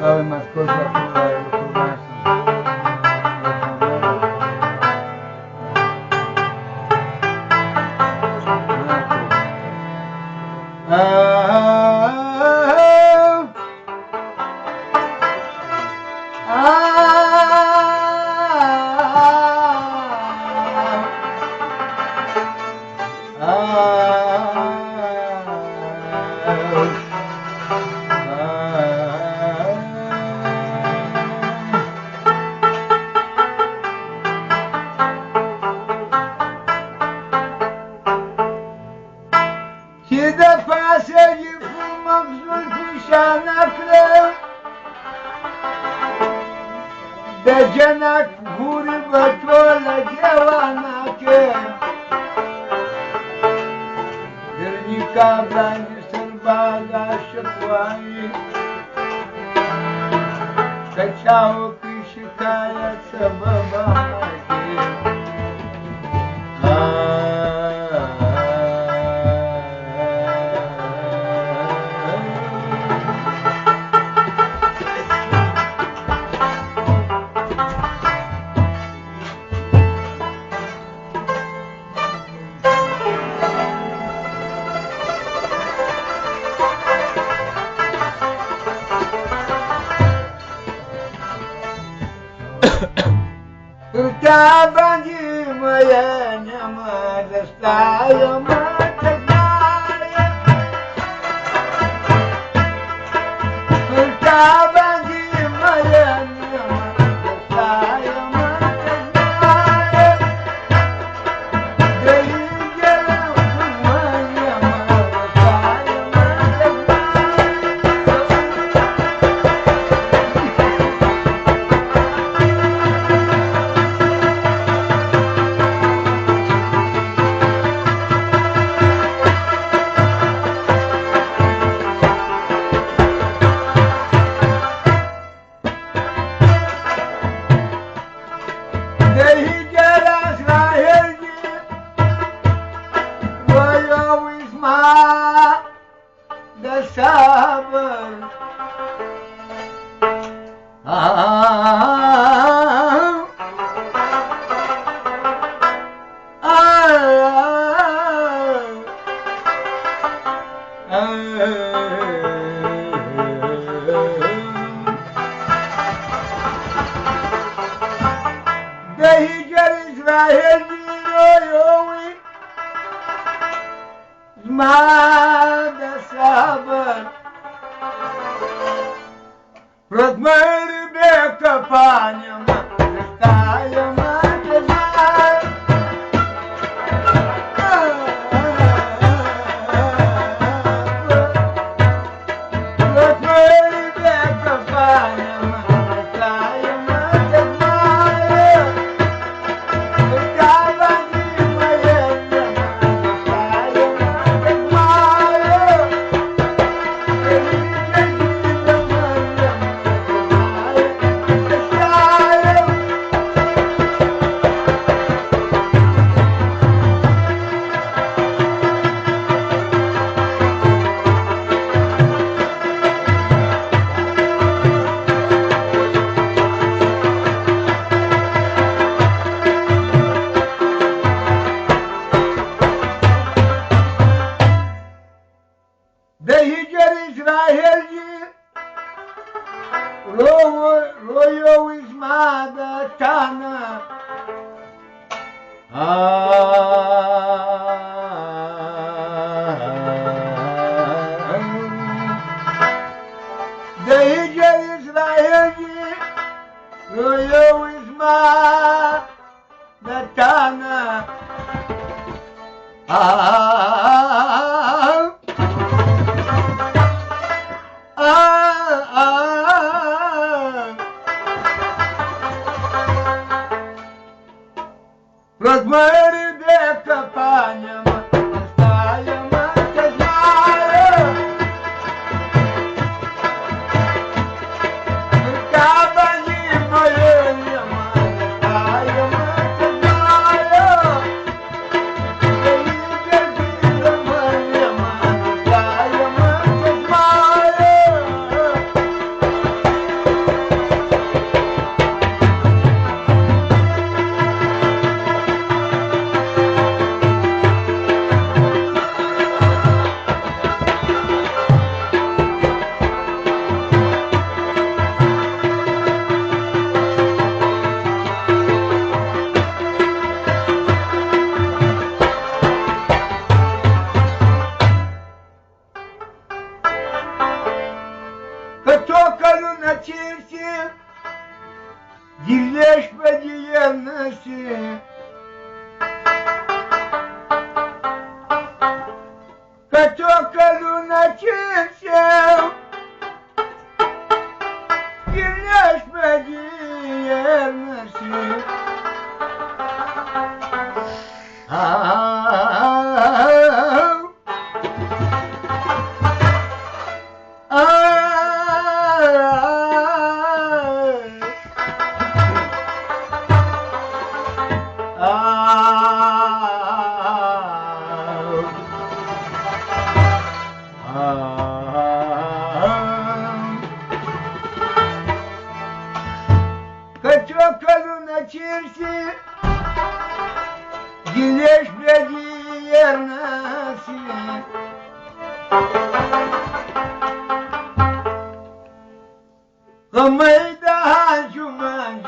pagado más cosas por la de tu casa. Și de pasări fumăm zulfișana creu, de genac guri bătrolă geoana că, Dârnica brani sărbaga și coaie, Căceau și caia să mă bage. Та бандимая нема застая мать знает. Та бандимая нема застая мать знает. Да и дело моя застая мать the summer. The Hijr Israel Yoyowi Zmada Sabar Radmer Beka Panyama Staya Matazar Radmer Beka Panyama Staya Matazar The Hijr Israel Royo is Mada Tana The Hijr Israel Royo is Mada Tana Radmer Beka Panyama Staya Matazar Kabani Moyenya начерси, гилеш подиернasi, Катокалу начерси, гилеш подиернasi. Катокалу начерси, гилеш подиернasi. Gamay daha cuman